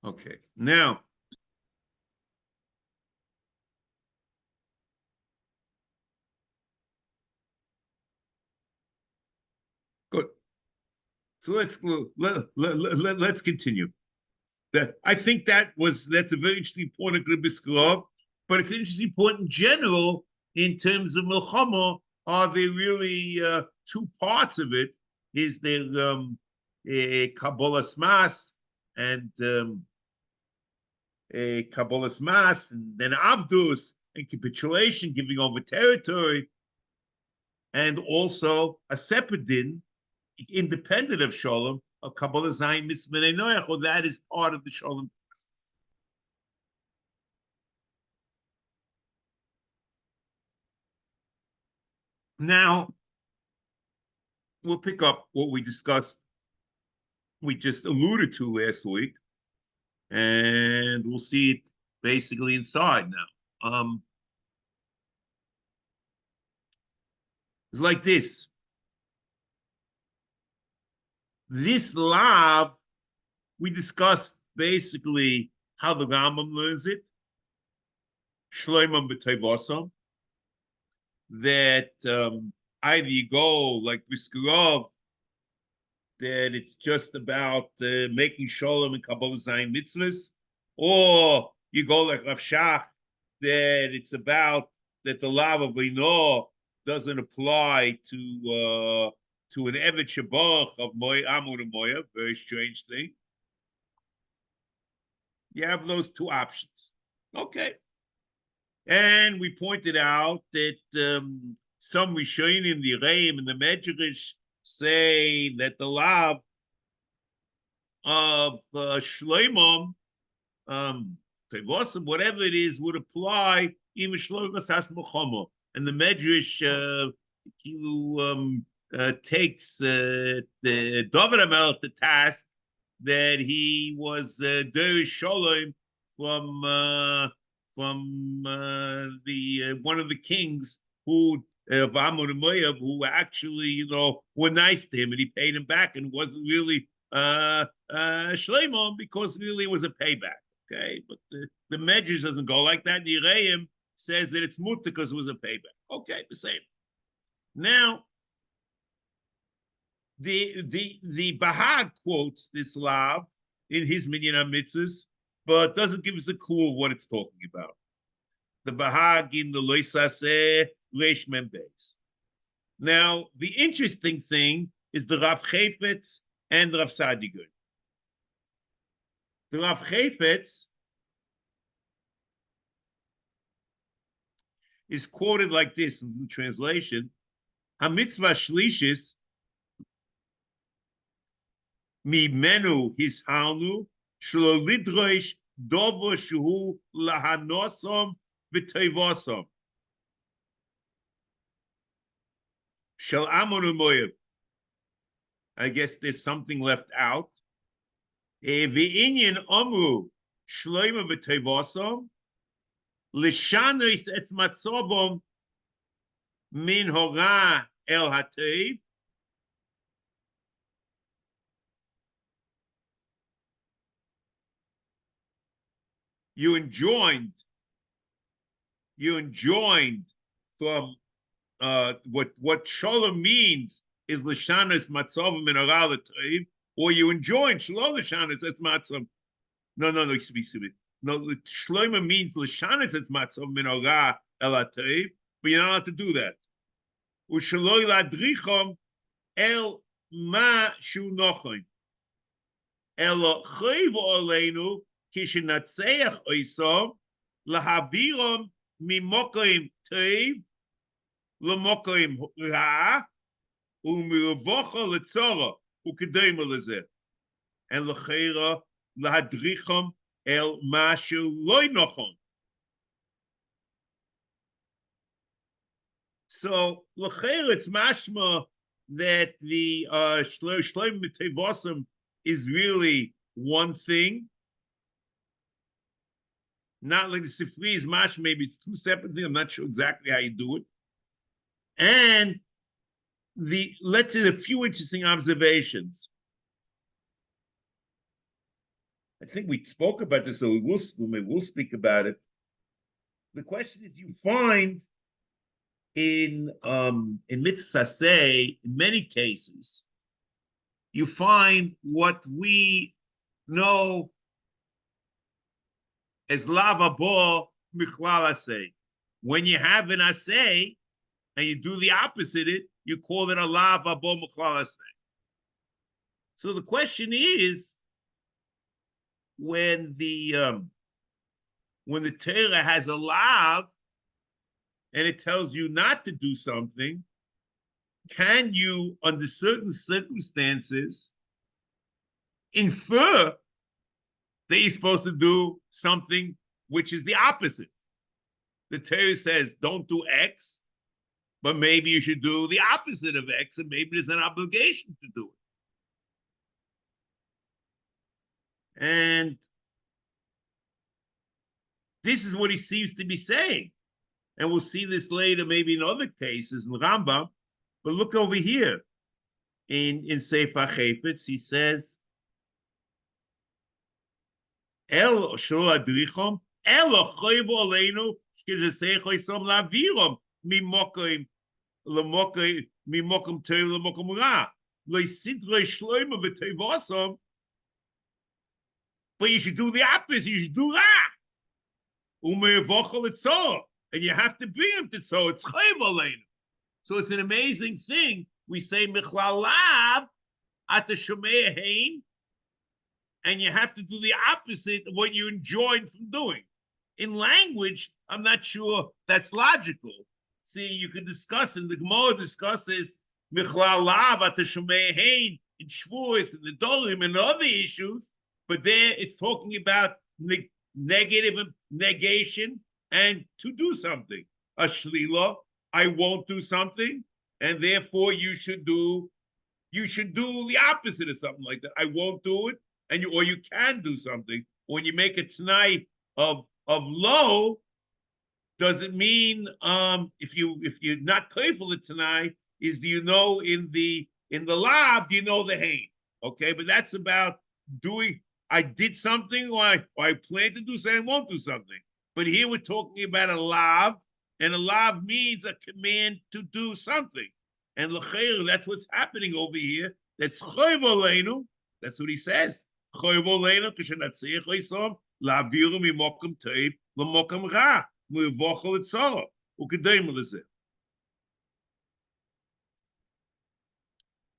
Okay, now good. So let's continue. I think that's a very interesting point of Gribiskarov, but it's an interesting point in general in terms of Milchama. Are there really two parts of it? Is there Kabbalas Mas and Kabbalas Mas, and then Abdus and capitulation, giving over territory, and also a separate din, independent of Shalom, of Kabbalah Zayin Mitzvah Noach, or that is part of the Shalom process. Now, we'll pick up what we discussed, we just alluded to last week, and we'll see it basically inside now. It's like this. This lav, we discussed basically how the Rambam learns it. Shloimam b'tevosam. That either you go like Briskerov, that it's just about making shalom and Kabbalah Zayin mitzvahs, or you go like Rav Shach, that it's about that the law of Vino doesn't apply to an Evet Shabach of Amud and Moya, very strange thing. You have those two options. Okay. And we pointed out that some Rishonim, the Reim and the Medrash, say that the law of Shloimom, Tevosim, whatever it is, would apply even Shloim Asas Mochomo. And the Medrash takes the David HaMelech to task that he was Derish Shalom from the one of the kings who of Amon and Moab, who actually, were nice to him, and he paid him back, and wasn't really Shloimon, because really it was a payback. Okay, but the Medrash doesn't go like that. The Reim says that it's mutter because it was a payback. Okay, the same. Now, the Bahag quotes this lav in his Minyan HaMitzvos, but doesn't give us a clue of what it's talking about. The Bahag in the Loisaseh Leish Membeis. Now, the interesting thing is the Rav Chayfetz and Rav Sadigur. The Rav Chayfetz is quoted like this in the translation: HaMitzvah Shlishis mimenu hishalnu shelo lidrosh dovo shu lahanosom v'tevosom shel Amon u'Moav. I guess there's something left out. V'inyan amru shloima v'tevosom l'shanos etz matzovom min hora el hatev. You enjoined from what shalom means is l'shanos matzovom min hora el hatev, or you enjoined shalom l'shanos etz matzov. No, excuse me. No, shloima means l'shanos etz matzov min hora el hatev, but you're not allowed to do that. U'shaloi ladrichom el ma shu nochon. Elo chayv oleinu kishenatzeach oisom lahavirom mimokoim tev lemokoim ra u'mirovocha letzora u'kedema lezeh. And l'chayra lahadrichom el ma shu loy nochon. So l'chayra it's mashma that the Shloim Tevosim is really one thing. Not like the Sifri's mash, maybe it's two separate things. I'm not sure exactly how you do it. And let's say a few interesting observations. I think we spoke about this, so we will speak about it. The question is, you find in mitzvah, in many cases, you find what we know as lava bo michlal asay. When you have an asay and you do the opposite, you call it a lava bo michlal asay. So the question is, when the Torah has a lav and it tells you not to do something, can you, under certain circumstances, infer that you're supposed to do something which is the opposite? The Torah says, don't do X, but maybe you should do the opposite of X, and maybe there's an obligation to do it. And this is what he seems to be saying. And we'll see this later, maybe in other cases in Rambam. But look over here in Sefer Chayfetz, he says, El shlo adrichom, El choyvo aleinu, shkezesecho isom lavirom, mimokim lemokim tov lemokim ra, loisidre shloima v'tevosom. But you should do the opposite. You should do ra. Umevochel etzor, and you have to bring him to tzor. It's chayv aleinu. So it's an amazing thing. We say michlal lav at the shomei hein, and you have to do the opposite of what you enjoyed from doing. In language, I'm not sure that's logical. See, you can discuss, and the Gemara discusses michlal lav at the shomei hein in Shavuos and the Dolim and other issues, but there it's talking about negative negation and to do something. A shlila, I won't do something, and therefore you should do the opposite of something like that. I won't do it, and you can do something. When you make a t'nai of low, does it mean if you're not careful the t'nai, is do you know in the lav, do you know the hain? Okay, but that's about doing. I did something, or I plan to do something, I won't do something. But here we're talking about a lav, and a lav means a command to do something. And l'cheir, that's what's happening over here. That's chayv aleinu. That's what he says. Chayv aleinu k'shenatzich leisom la'aviru mimokum teiv l'mokum ra mu'vochel etzara u'kedayim l'zeh.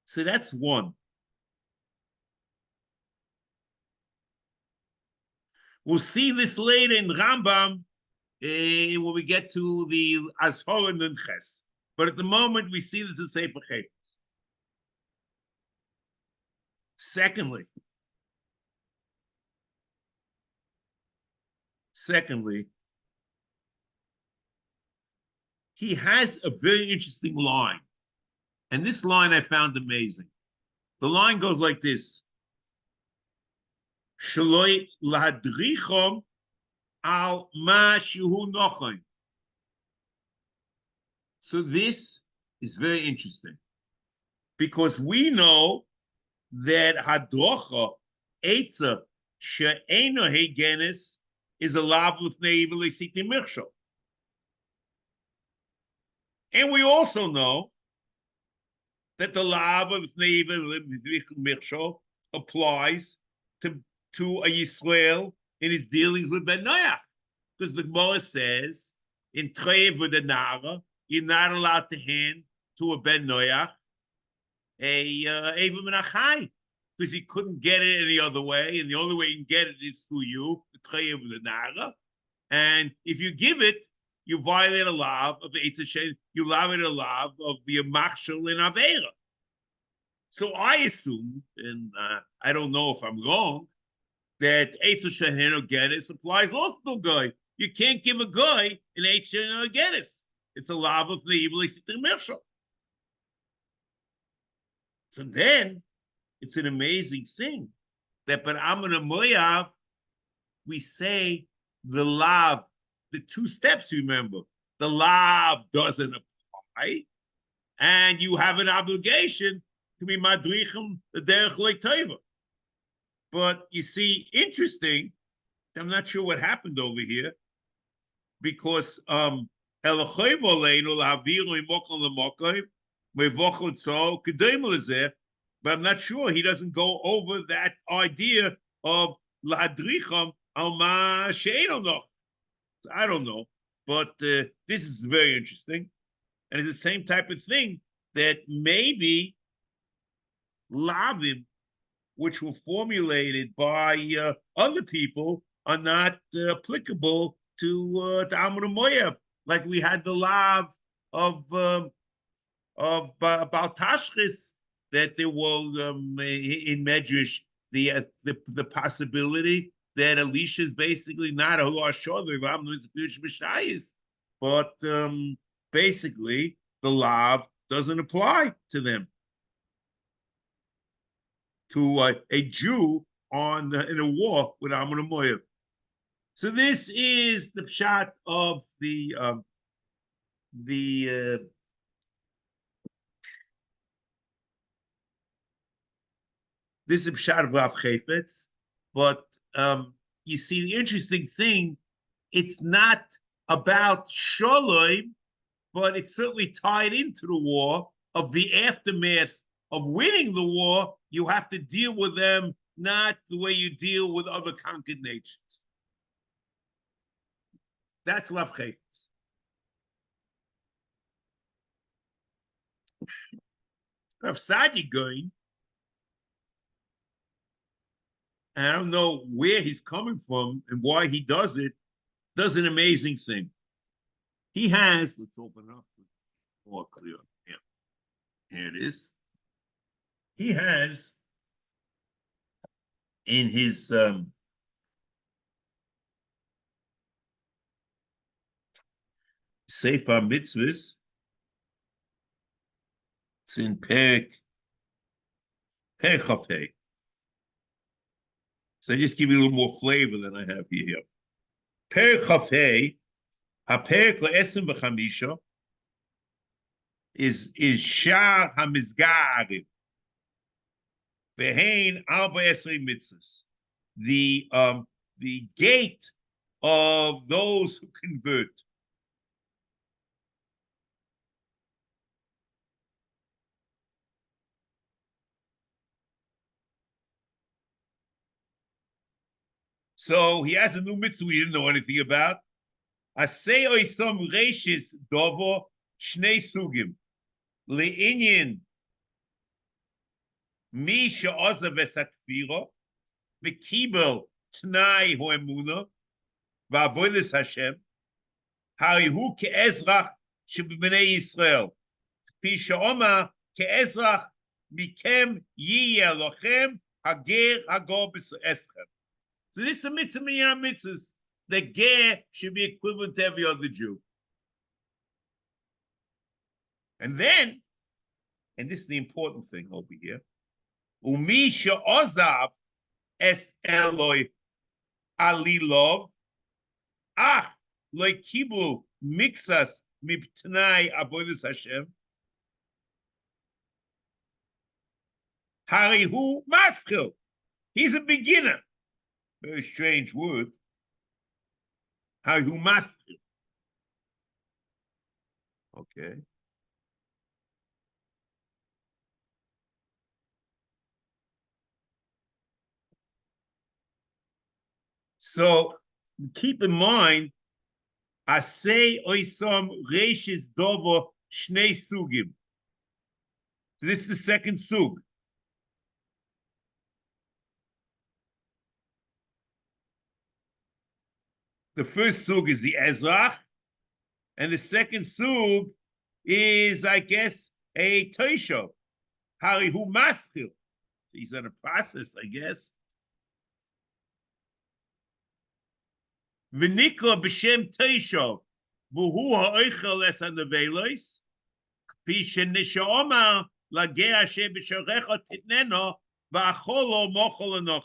So that's one. We'll see this later in Rambam when we get to the Ashor and Ches. But at the moment, we see this in Sefer Chayfetz. Secondly, he has a very interesting line. And this line I found amazing. The line goes like this. Shaloi lahadrichom al ma shehu nochain. So this is very interesting because we know that hadrocha etza she'eno hegenes is a lav with neiveli siti mirshal. And we also know that the lav of neiveli mirshal applies to a Yisrael in his dealings with Ben Noach. Because the Gemara says, in Trev with the Nara, you're not allowed to hand to a Ben Noach a Eva Menachai, because he couldn't get it any other way, and the only way he can get it is through you, the Trev with the Nara. And if you give it, you violate a law of the Eitzah, you violate a law of the Machshel in Avera. So I assume, and I don't know if I'm wrong, that Eitzah Sheheno Genis applies also to a guy. You can't give a guy an Eitzah Sheheno Genis. It's a lav of the evil Mershal. So then, it's an amazing thing that but Amon and Moav, we say the lav, the two steps, remember, the lav doesn't apply, and you have an obligation to be madrichem the derech leiteva. But you see, interesting, I'm not sure what happened over here, because but I'm not sure he doesn't go over that idea of lahadricham al ma she'eino noch. I don't know, but this is very interesting, and it's the same type of thing that maybe lavim, which were formulated by other people, are not applicable to Amr Moyev, like we had the lav of Baltashchis, that there was in Medrash the possibility that Elisha is basically not a Huashor, but basically the lav doesn't apply to them, to a Jew in a war with Amon Moyev. So this is the pshat of this is the pshat of Rav Chayfetz, but you see the interesting thing, it's not about Shalom, but it's certainly tied into the war of the aftermath of winning the war. You have to deal with them not the way you deal with other conquered nations. That's Rav Chayfetz. Rav Sadi going, and I don't know where he's coming from and why he does it, does an amazing thing. He has, let's open up more clear. Yeah, here it is. He has in his Sefer HaMitzvos, it's in Perek Chafei. So I just give you a little more flavor than I have here. Perek Chafei, HaPerek LeEsem V'Chamisha, is Shar HaMizgarim. Vehein Arba Esrei Mitzvos. The gate of those who convert. So he has a new mitzvah we didn't know anything about. Asei oisam reishis dovo shnei sugim le'inyin mi she'oza v'satfiro v'kibel tnai ho'emuna v'avodas Hashem harihu ke'ezrach sheb'bnei Yisrael pi she'oma ke'ezrach mikem yiyeh lochem hager hagor b'eschem. So this is a mitzvah minyan mitzvahs. The ger should be equivalent to every other Jew. And then, and this is the important thing over here, Umi she'ozav es Eloi alilov ach loy kiblu mixas miptnai avodas Hashem harihu maskil. He's a beginner. Very strange word. Harihu maskil. Okay. So keep in mind, Asei oisam reishis dovo shnei sugim. This is the second sug. The first sug is the Ezrach, and the second sug is, I guess, a Toisho. Harihu maskil. He's in a process, I guess. V'nikra b'shem Toisho, v'hu ha'oichel es ha'nevelos, k'pi she'nisha'omar lageh asher b'shorecha titneno, v'acholo mochol anoch.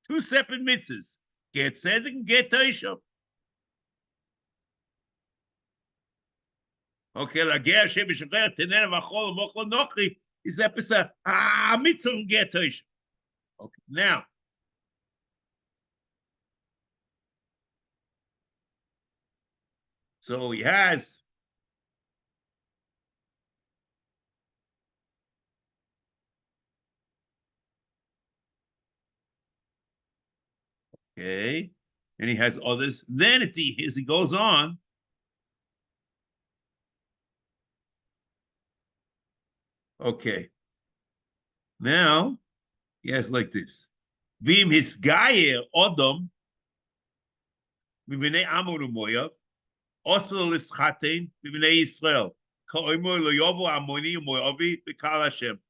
Two separate mitzvahs. Get tzedek and get Toisho. Okay, lageh asher b'shorecha titneno, v'acholo mochol anoch. is episode mitzvah get toish. Okay, now. So he has okay, and he has others. Then as he goes on, okay. Now he has like this. Vim hisgaye odom mibnei amon umoyav also l'schatein mibnei Yisrael. Ka'omer lo yovo amoni umoyavi b'kal Hashem.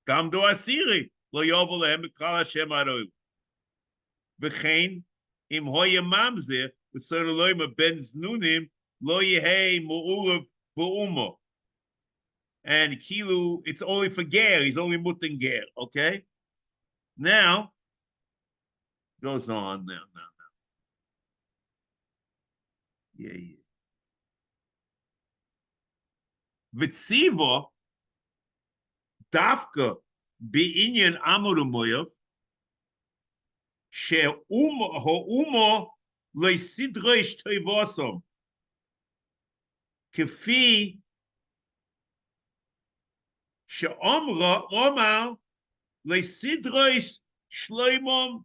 Gam do asiri lo yovo lehem b'kal Hashem aroy. V'chein im hoye mamzer v'tzor loyma ben znunim lo yehei mu'ulav b'umo. And kilu, it's only for ger. He's only mutin ger. Okay. Now goes on now. Yeah. Vitziva dafka be'inyan amurumoyev she ha'umo le'sidreish toivosom kefi she'omra omar le'sidreish shloimom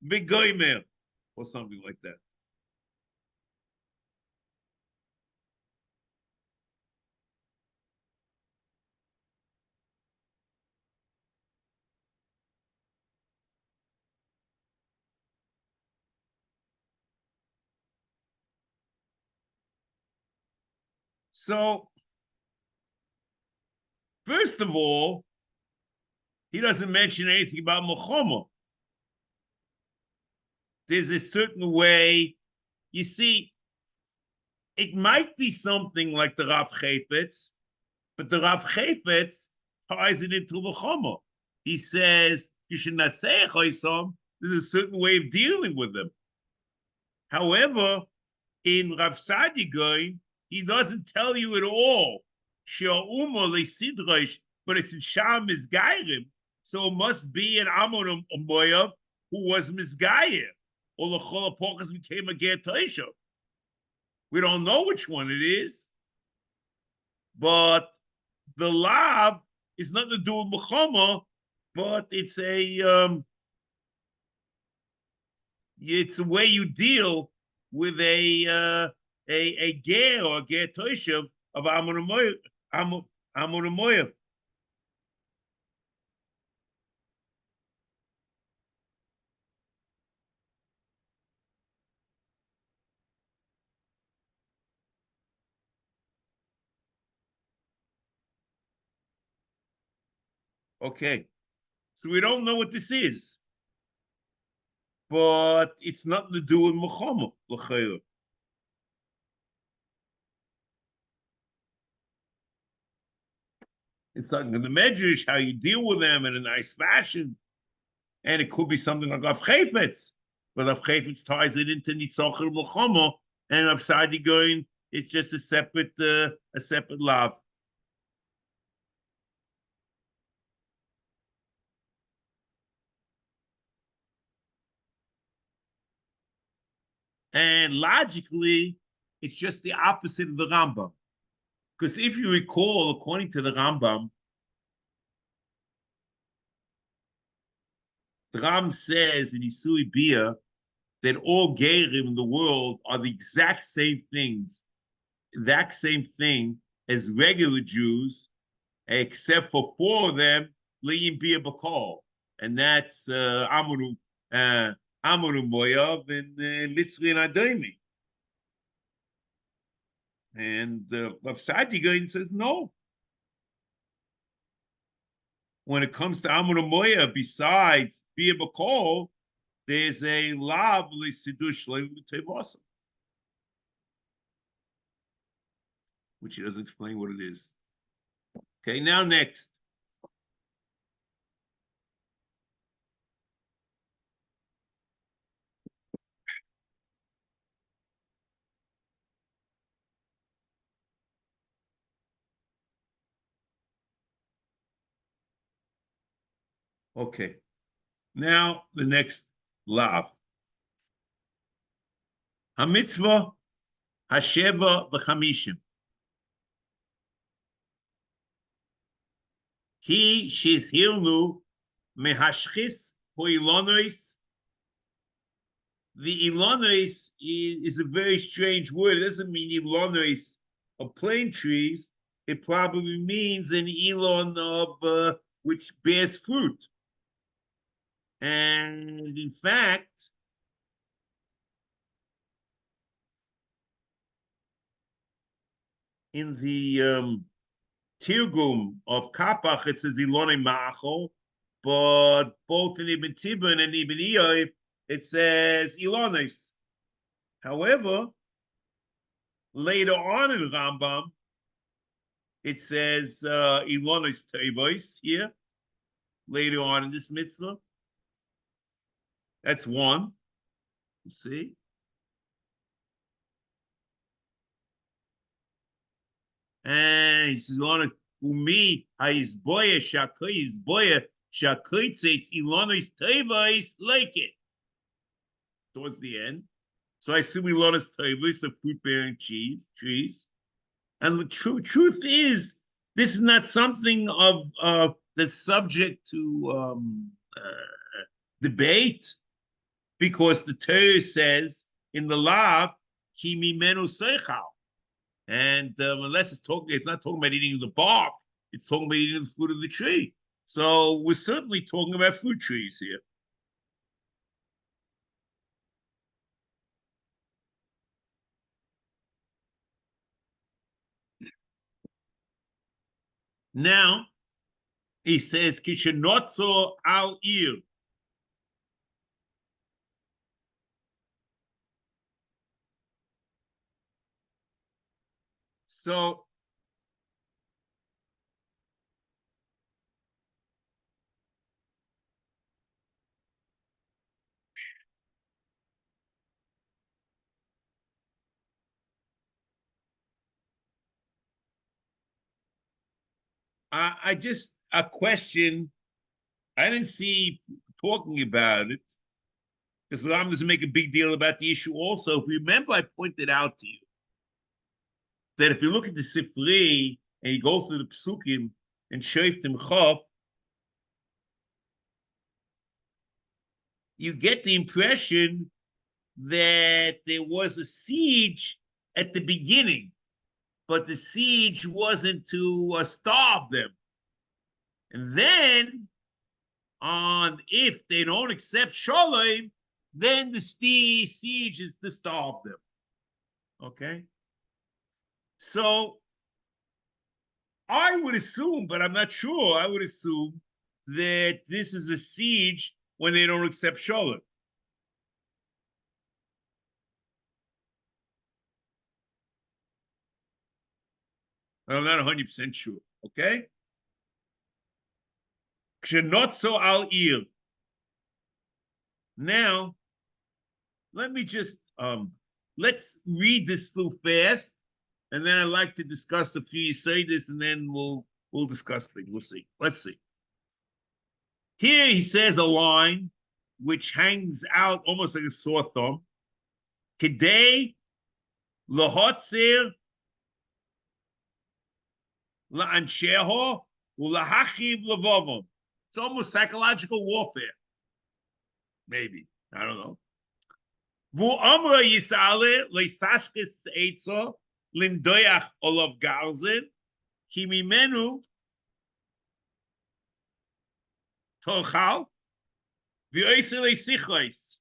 v'goymer or something like that. So, first of all, he doesn't mention anything about Muhammad. There's a certain way, you see, it might be something like the Rav Chayfetz, but the Rav Chayfetz ties it into Muhammad. He says, you should not say Chaysom. There's a certain way of dealing with them. However, in Rav Sadigoin, he doesn't tell you at all. But it's in Sham Mizgairim. So it must be an Amon Moyav who was Mizgair. Or the Cholapokas became a Ger Toisha. We don't know which one it is. But the Lav is nothing to do with Muhammad, but it's a way you deal with a ger or a ger toishav of Amon Moyav. Okay, so we don't know what this is, but it's nothing to do with Muhammad. It's like in the Medrash, how you deal with them in a nice fashion. And it could be something like Rav Chayfetz, but Rav Chayfetz ties it into Nitzocher Muhammad, and Rav Sadi going, it's just a separate lav. And logically, it's just the opposite of the Rambam. Because if you recall, according to the Rambam, the Ram says in Isui Bia that all Gerim in the world are the exact same things, exact same thing as regular Jews, except for four of them, Le'im Bia Bakal. And that's Amonu Moyav and Litzri and Adaymi. And Rav Sadigan says no. When it comes to Amon Moya, besides Bia Bakol, there's a lav l'sidush l'tevasa, which he doesn't explain what it is. Okay, now next. Okay. Now the next lav. HaMitzvah Hasheva v'chamishim. He shizhilnu mehashchis hoilonois. The ilonois is a very strange word. It doesn't mean ilonois of plain trees. It probably means an elon of which bears fruit. And in fact, in the Tirgum of Kapach, it says Iloni Ma'achol, but both in Ibn Tibon and Ibn Iyov, it says Ilonis. However, later on in Rambam, it says Ilonis Tevois here, later on in this mitzvah. That's one. You see? And he says, Umi haizboya shakoy izboya shakoy tzitz ilonis tevois like it. Towards the end. So I assume ilonis tevois are fruit-bearing trees. And the truth is, this is not something of that's subject to debate, because the Torah says in the law, ki mimenu seichal. And unless it's not talking about eating the bark, it's talking about eating the fruit of the tree. So we're certainly talking about fruit trees here. Now, he says, Kishenotzo al ir. So I just a question. I didn't see talking about it, because I'm going to make a big deal about the issue also. If you remember, I pointed out to you that if you look at the Sifri and you go through the Psukim and Shoftim Chof, you get the impression that there was a siege at the beginning, but the siege wasn't to starve them. And then, if they don't accept Shalom, then the siege is to starve them. Okay? So I would assume, but I'm not sure, I would assume that this is a siege when they don't accept Shalom. I'm not 100% sure. Okay? Kshenotzo al ir. Now, let me just let's read this through fast, and then I'd like to discuss a few Yesodis, and then we'll discuss things. We'll see. Let's see. Here he says a line which hangs out almost like a sore thumb. Kedei lahotzer la'ansheho u'lahachiv levavon. It's almost psychological warfare. Maybe. I don't know. Vu amra yisale leisashkis eitza lindoyach olav galzen ki mimenu tochal v'oisel leisichos.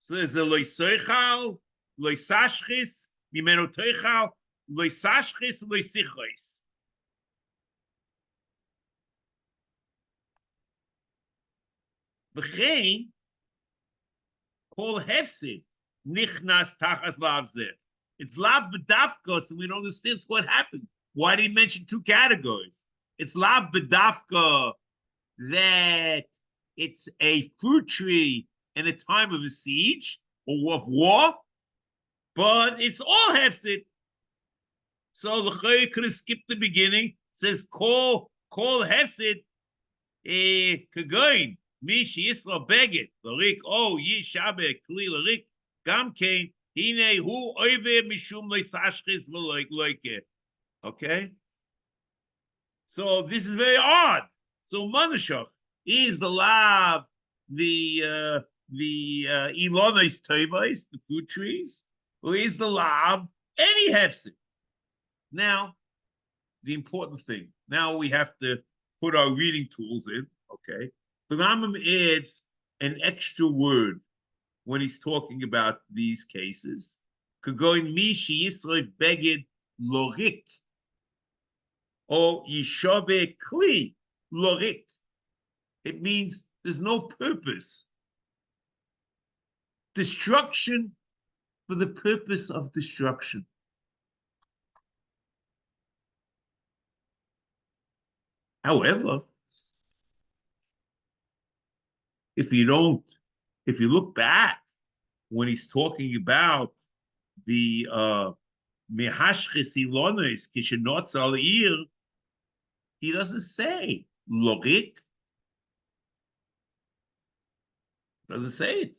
So there's a loisoichal, loisashkis, mimenu tochal, loisashkis, loisichos. V'chein kol hefsid nichnas tachas lav zeh. It's lav b'dafka, so we don't understand what happened. Why did he mention two categories? It's lav b'dafka that it's a fruit tree in a time of a siege or of war, but it's all hefsid. So the Chayyim could have skipped the beginning. It says kol hefsid כגון, מי שישראל בגד, לריק, או ישבה כלי לריק, גם כן, הנה הוא אויב משום להשחית ולויקה. Okay? So this is very odd. So Manushach is the lav, the Ilonis Tevais, the fruit trees, or is the lav any hefsed? Now, the important thing. Now we have to put our reading tools in. Okay. The Rambam adds an extra word when he's talking about these cases. Kagoin mishi Yisrael beged lorik, or yishabe kli lorik. It means there's no purpose. Destruction for the purpose of destruction. However, if you look back when he's talking about the mehashches ilonis kishenotz al ir, he doesn't say lorik. Doesn't say it.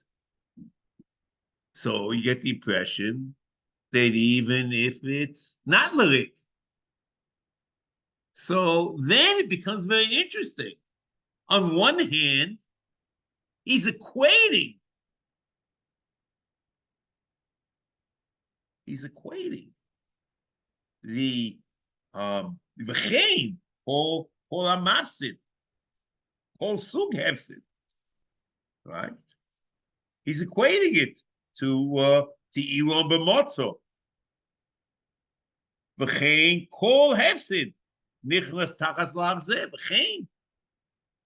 So you get the impression that even if it's not lorik, so then it becomes very interesting. On one hand, he's equating the v'chein or amapsid, whole sug hefsid, right? He's equating it to Elon b'motzo. V'chein kol hefsid nichlas tachas la'avzeh v'chein.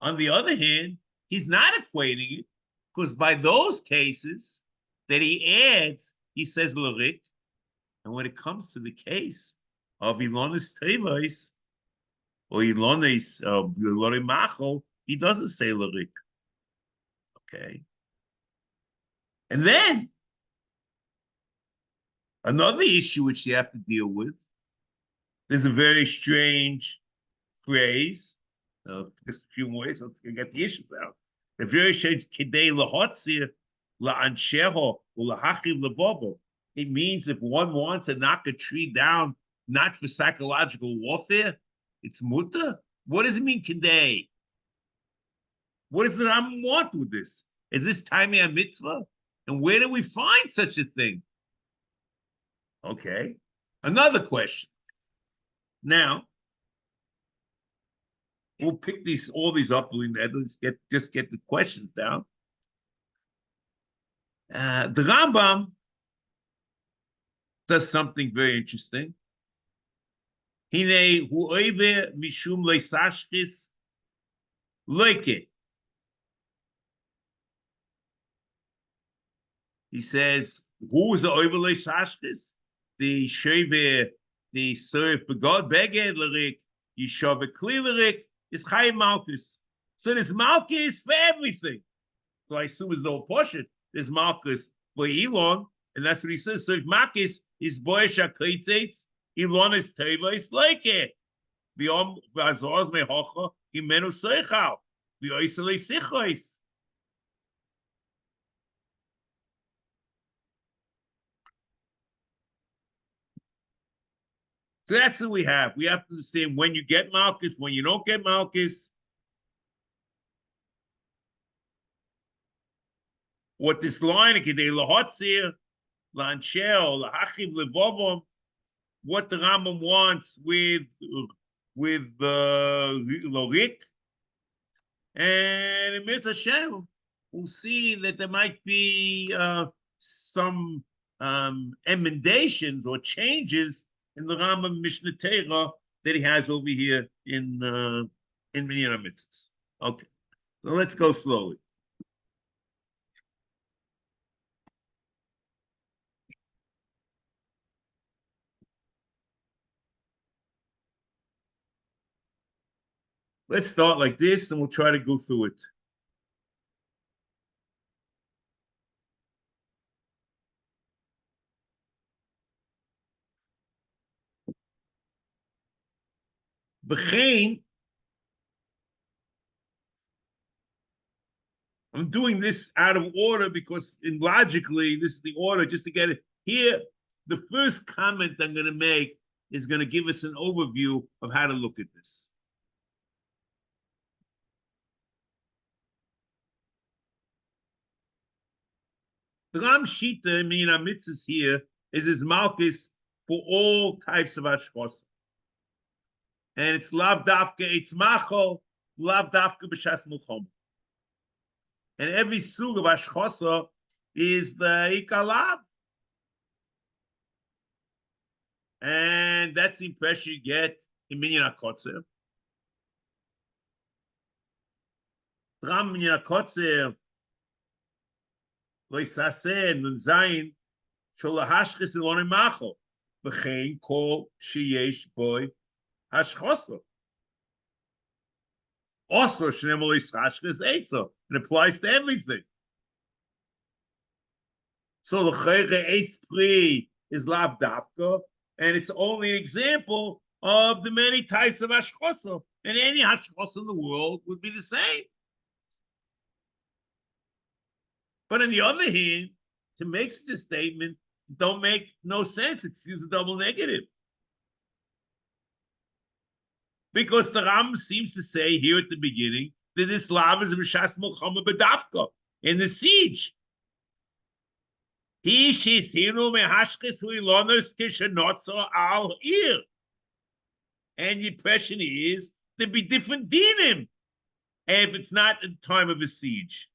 On the other hand, he's not equating it because by those cases that he adds, he says l'rik. And when it comes to the case of Ilonis Tevais or Ilonis Máchal, he doesn't say l'rik. Okay. And then another issue which you have to deal with, there's a very strange phrase. Just a few more ways, let's get the issues out. The very strange kidei lahotzir la'ansheho u'lahachiv lebobo. It means if one wants to knock a tree down, not for psychological warfare, it's mutter. What does it mean kidei? What does the Rambam want with this? Is this timing a mitzvah? And where do we find such a thing? Okay. Another question. Now, we'll pick all these up. Let's just get the questions down. The Rambam does something very interesting. Hine huoive mishum leisashkis loike. He says, who is the oive leisashkis? The shever, the serf begod beged lerik, yishove kli lerik, is Chayim Malchus. So there's Malchus for everything. So I assume it's no portion. There's Malchus for Elon, and that's what he says. So if Malchus is Boesh HaKaitzitz, Elon is Teva, is like it. B'yom v'azor mehocha, himenu seichal, v'yoisele sichois. So that's what we have. We have to understand when you get Malchus, when you don't get Malchus. What this line, what the Rambam wants with Lorik, and in Mitzvah Hashem, we'll see that there might be some emendations or changes in the Rambam Mishnah Torah that he has over here in Minyan HaMitzvos. Okay, so let's go slowly. Let's start like this, and we'll try to go through it. B'chein I'm doing this out of order because logically, this is the order just to get it here. The first comment I'm going to make is going to give us an overview of how to look at this. The Ram Shita, HaMitzvos here, is his malchus for all types of ashkos. And it's lav dafka, it's machol, lav dafka b'shas mulchom. And every sug of ashkosa is the ikalav. And that's the impression you get in Minyan HaKotzer. Ram Minyan HaKotzer, lo yisaseh nun zayin, shol hashchis elon machol, v'chein kol sheyesh boy hashchoso. Also, shneimol yishashchis eitzo. It applies to everything. So the chayre eitz pri is lav dafka, and it's only an example of the many types of hashchosa. And any hashchosa in the world would be the same. But on the other hand, to make such a statement don't make no sense. Excuse the double negative. Because the Ram seems to say here at the beginning that this lav is b'shas mulchama b'dafka, in the siege. He shishinu mehashkes huilonos kishenotzo al ir. And the impression is there'd be different dinim if it's not in time of a siege.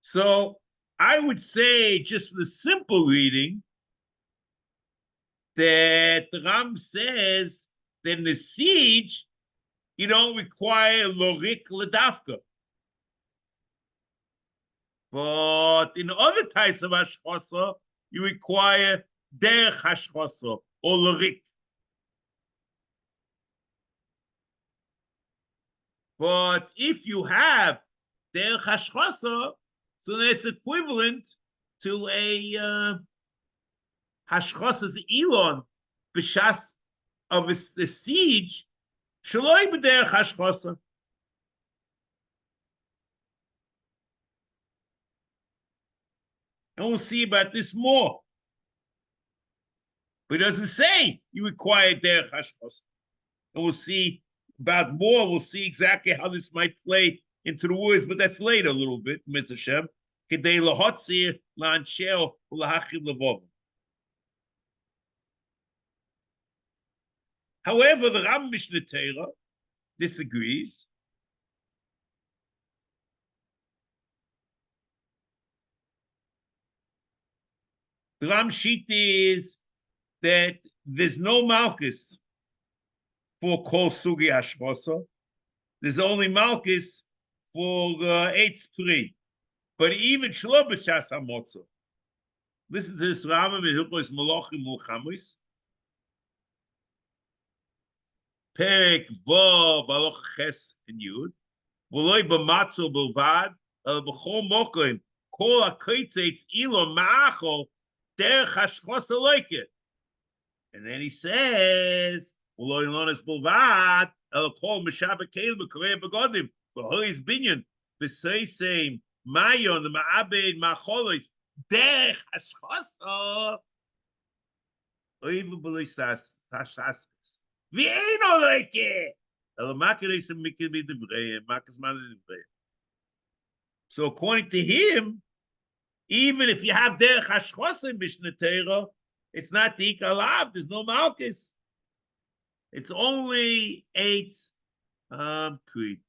So I would say, just for the simple reading, that the Ram says that in the siege, you don't require lorik ledafka. But in other types of hashchosa, you require derech hashchosa or lorik. But if you have derech hashchosa, so that's equivalent to a hashchosas elon b'shas of the siege. Shaloi b'derech hashchosa. And we'll see about this more. But it doesn't say you require derech hashchosa. And we'll see about more. We'll see exactly how this might play into the words, but that's later a little bit, Mr. Shem. Kedei lahotzir la'ansheo u'lahachid levov. However, the Ram Mishnah Torah disagrees. The Ram Shita is that there's no malchus for kol sugi hashchosa. There's only malchus for eitz pri. But even shlo b'shas hamotza. Listen to this Rambam in Hilchos Malachim Mulchamis. Perek Vav Halacha Ches and Yud. V'loi b'matzo b'lvad, el b'chol mokim kol ha'koitzetz ilo ma'achol derech hashchosa loike. And then he says, v'loi lones b'lvad, el kol mishabeh keil b'korei b'godim v'hois binyan v'seisem mayon ma'abed ma'cholos derech hashchosa oivu b'loi saskas. V'eino loike. So according to him, even if you have derech hashchosa in Mishnah Torah, it's not the ikalav. There's no malchus. It's only eitz pri.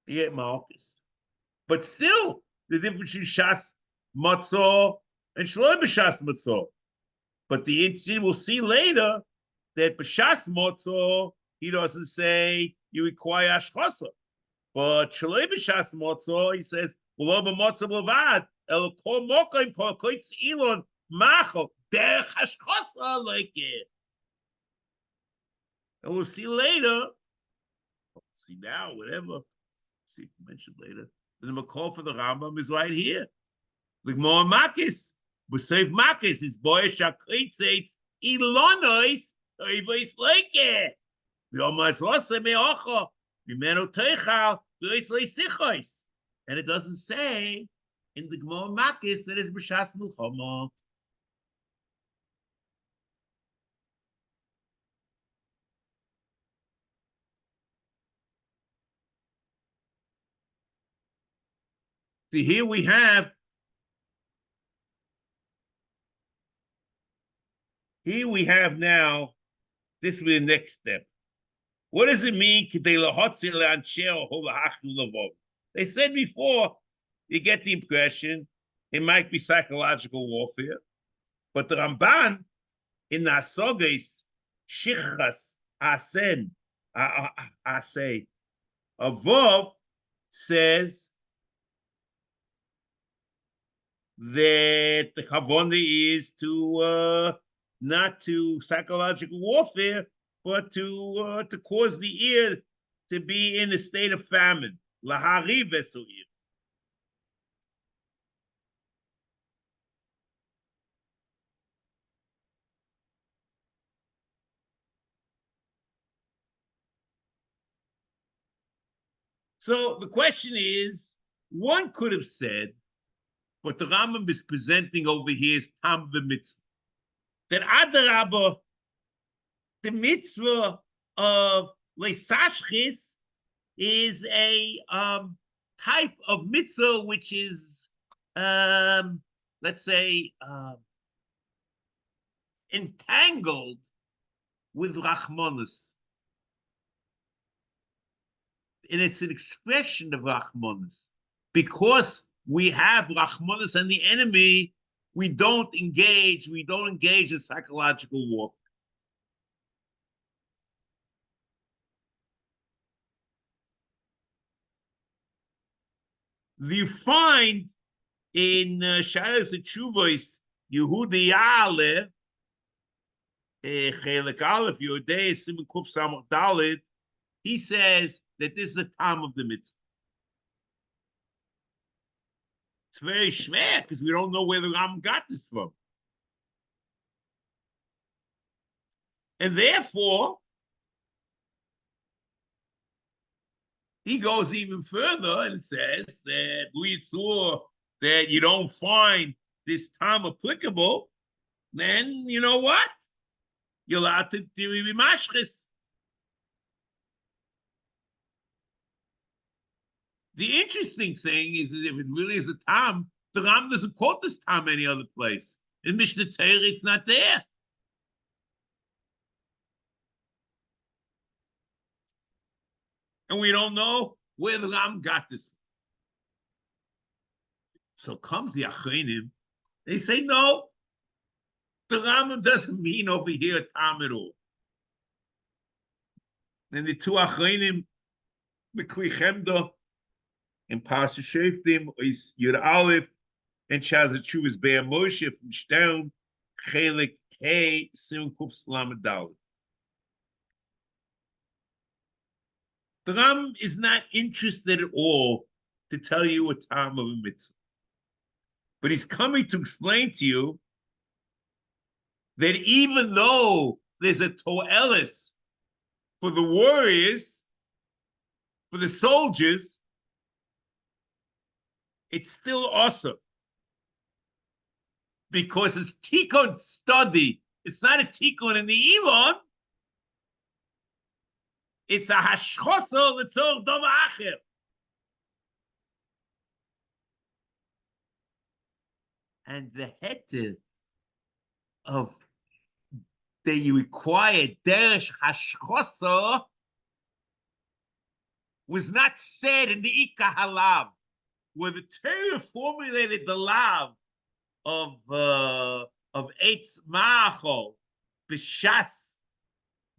You get malchus, but still the difference between shas matzah and shlo b'shas matzah. But we'll see later that b'shas matzah he doesn't say you require hashchosa, but shlo b'shas matzah he says ulo b'matzah b'lvad el kol mokim kol koitz elon machol derech hashchosa like it. And we'll see later. See now, whatever. See, mentioned later. The Makol for the Rambam is right here. The Gemara Makis. B'seif Makis is boyish akritzeitz ilonois oivois leike. V'omas lose me'ocho v'meno teichal v'ois leisichois. And it doesn't say in the Gemara Makis that it's b'shas milchama. See, here we have now, this will be the next step. What does it mean? They said before, you get the impression it might be psychological warfare, but the Ramban in the Asoges Shichras Asen Asay Avov says that the Chavona is to not to psychological warfare, but to cause the ear to be in a state of famine. Lahari vesuir. So the question is, one could have said, what the Rambam is presenting over here is Tam the mitzvah. That Adarabba, the mitzvah of Lesashchis is a type of mitzvah which is, let's say, entangled with Rachmanus. And it's an expression of Rachmanus. Because we have Rachmanus and the enemy, we don't engage in psychological warfare. You find in Shalos Tshuvos Yehudi Yale, Chelek Aleph, Yodei Siman Kuf Samach Dalet, he says that this is the time of the mitzvah. It's very schwer because we don't know where the Ram got this from. And therefore, he goes even further and says that we saw that you don't find this time applicable, then you know what? You're allowed to do mashchis. The interesting thing is that if it really is a tam, the Ram doesn't quote this tam any other place. In Mishnah Torah, it's not there. And we don't know where the Ram got this. So comes the Achreinim. They say, no, the Rambam doesn't mean over here a tam at all. And the two Achreinim, Mekri Chemda, and Pasha Sheftim is Yud Aleph, and Shaz Chu is Be'er Moshe from Stern, Chelik Hey, Sim Kuf Salam Dalet. The Ram is not interested at all to tell you a time of a mitzvah. But he's coming to explain to you that even though there's a toelis for the warriors, for the soldiers, it's still awesome. Because it's tikkun study. It's not a tikkun in the Elon. It's a hashchosa l'tzor dom acher. And the heter of that you require derech hashchosa was not said in the Ika Halav, where the Torah formulated the lav of Eitz Ma'achol, B'shas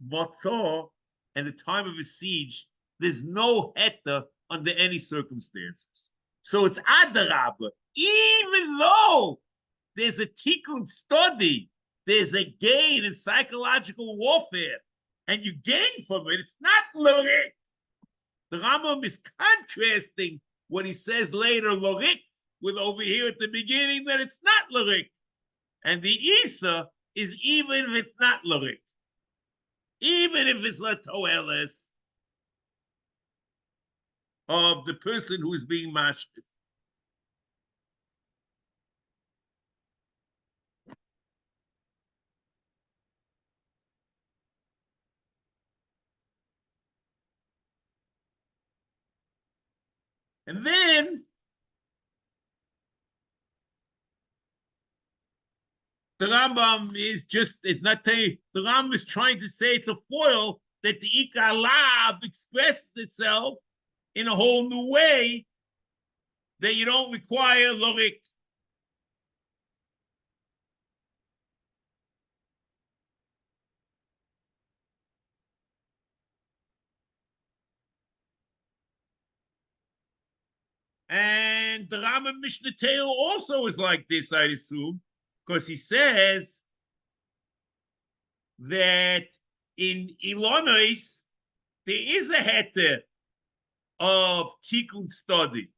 Motzor, and the time of a siege. There's no heter under any circumstances. So it's Adarabba. Even though there's a tikkun study, there's a gain in psychological warfare. and you gain from it, it's not lorik. The Rambam is contrasting what he says later, lorik, with over here at the beginning that it's not lorik. And the Isa is even if it's not lorik. Even if it's latoelis of the person who is being mashkit. And then the Rambam is not saying, the Rambam is trying to say it's a foil that the Ikar Lav expresses itself in a whole new way that you don't require lorik. And the Rambam Mishnah Torah also is like this, I assume, because he says that in Ilonis there is a heter of tikkun study,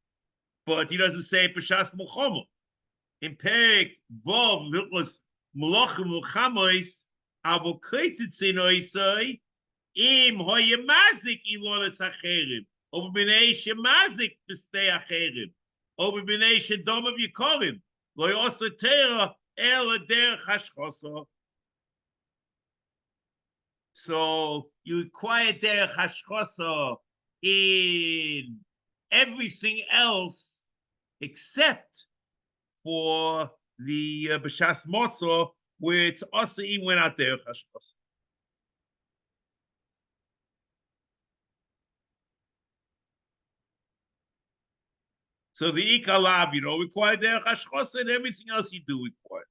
but he doesn't say Peshas Mulchama. In Perek Vov Hilchos Malachim Mulchamos Avokritzin Oisai Im Hoyemazik Ilonis Acherim. Over b'nei shemazik b'stei acherim. Over b'nei shedom of yikorim. Lo yosu tera el derech hashchosa. So you require derech hashchosa in everything else except for the b'shas motzah, where it's also even without derech hashchosa. So the Ikalav, require derech hashchosa, and everything else you do require.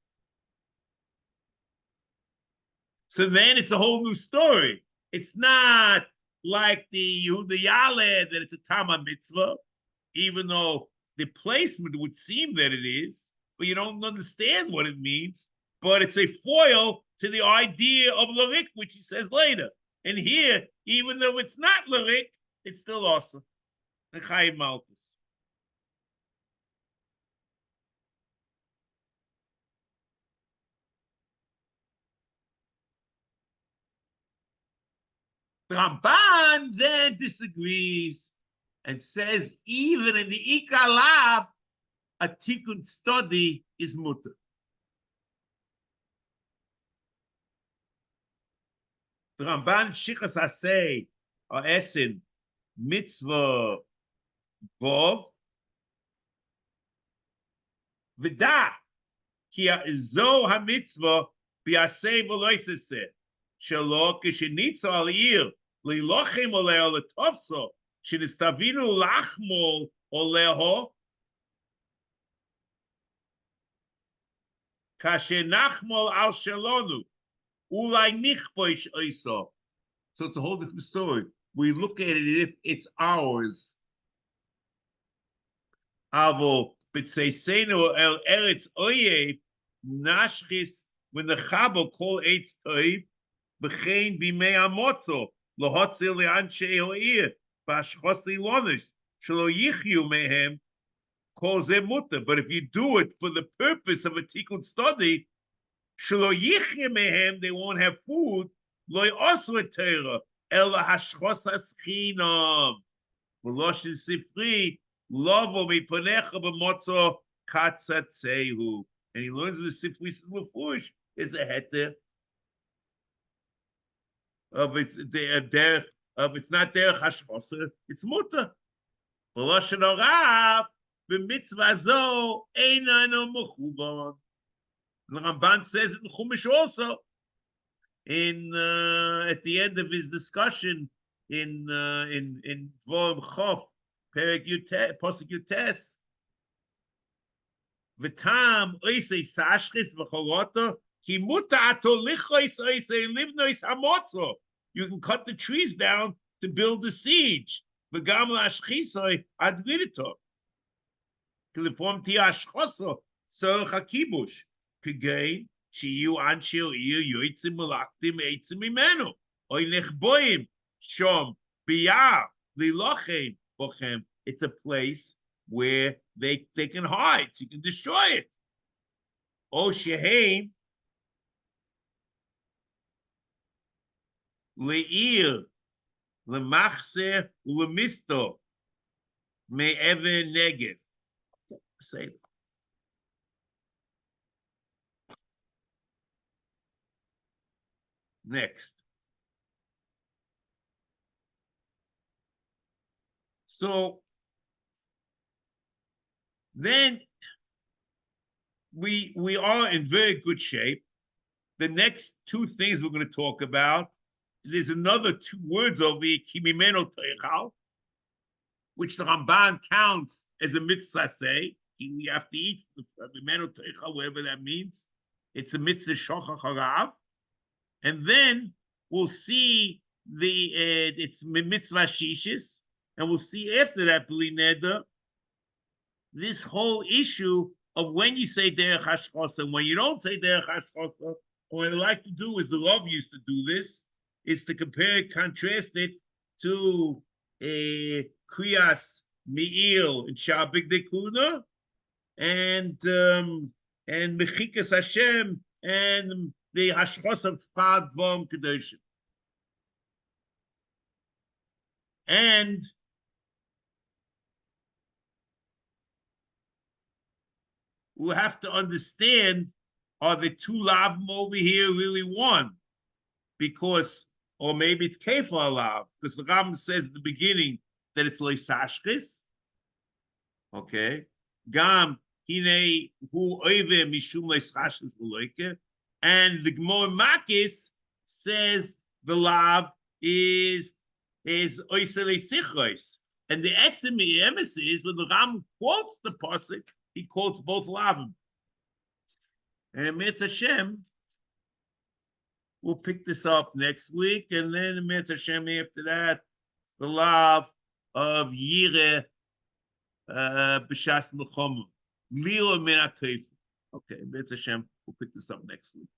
So then it's a whole new story. It's not like the Yehuda Yaleh that it's a Tama mitzvah, even though the placement would seem that it is, but you don't understand what it means. But it's a foil to the idea of Larik, which he says later. And here, even though it's not Larik, it's still awesome. The Chayim Malkus. The Ramban then disagrees and says even in the Ikalav, a tikkun study is mutter. The Ramban Shichas Asay or Esin mitzvah Vov V'da ki zo HaMitzvah bi'asei v'loiseseh shelo kishenitza al ir lilochem oleh letofso shenistavinu lachmol oleho kashenachmol al shelonu ulai nichpoish oiso. So it's a whole different story. We look at it as if it's ours. Avo b'tzeisenu el eretz oyev nashchis when the chabo kol eitz toiv b'chein b'mei amotzo lohotzil le'anshei ho'ir b'ashchosi lonis shelo yichyu mehem kol ze mutter. But if you do it for the purpose of a tikkun study, shelo yichyu mehem, they won't have food. Lo yosru Torah ela hashchos haschinam v'loshin sifri lovo miponecha b'motzo katzatzehu. And he learns the sifri says lefush is a heter of it's derech of it's not derech hashchosa, it's mutter. V'loshin orav b'mitzvah zo einano mechuban. The Ramban says it in Chumash also. In at the end of his discussion in Dvorim Chof, Perek Yutes, Posuk Yutes, V'tam oisei sashchis v'choloto ki muta ato lichois oisei livnois hamotzo. You can cut the trees down to build the siege. V'gam la'ashchisoi ad vidito. K'lifom ti ashchoso tzorech hakibush. K'gein שיהיו אנשי עיר יועצים מלאכתים עצים ממנו, oy nechboim shom biyar lilochem bochem. It's a place where they can hide, so you can destroy it. O sheheim leir lemachser ulemisto me'ever negev. Say that. Next. So then we are in very good shape. The next two things we're going to talk about, there's another two words over here, kimimeno teichal, which the Ramban counts as a mitzvah say. We have to eat kimimeno teichal, whatever that means. It's a mitzvah shochach harav. And then we'll see it's mitzvah shishis, and we'll see after that, b'li neder, this whole issue of when you say derech hashchos and when you don't say derech hashchos. What I like to do is, the Rav used to do this, is to compare, contrast it to kriyas me'il and shah bigdei kuna, and mechikas Hashem and the hashchos of chad dvarim kedoshim. And we'll have to understand, are the two lavim over here really one? Because, or maybe it's kefal lav, because the Rambam says at the beginning that it's loisashkis. Okay. Gam hine hu oive mishum loisashkis v'loike. And the Gemara Makis says the lav is oisele sichos. And the etzem emes is when the Rambam quotes the pasuk, he quotes both lavim. And Mitzvah Hashem, we'll pick this up next week, and then Mitzvah Hashem after that, the lav of Yireh b'shas Melchama, Lio min ha'teif. Okay, Mitzvah Hashem, we'll pick this up next week.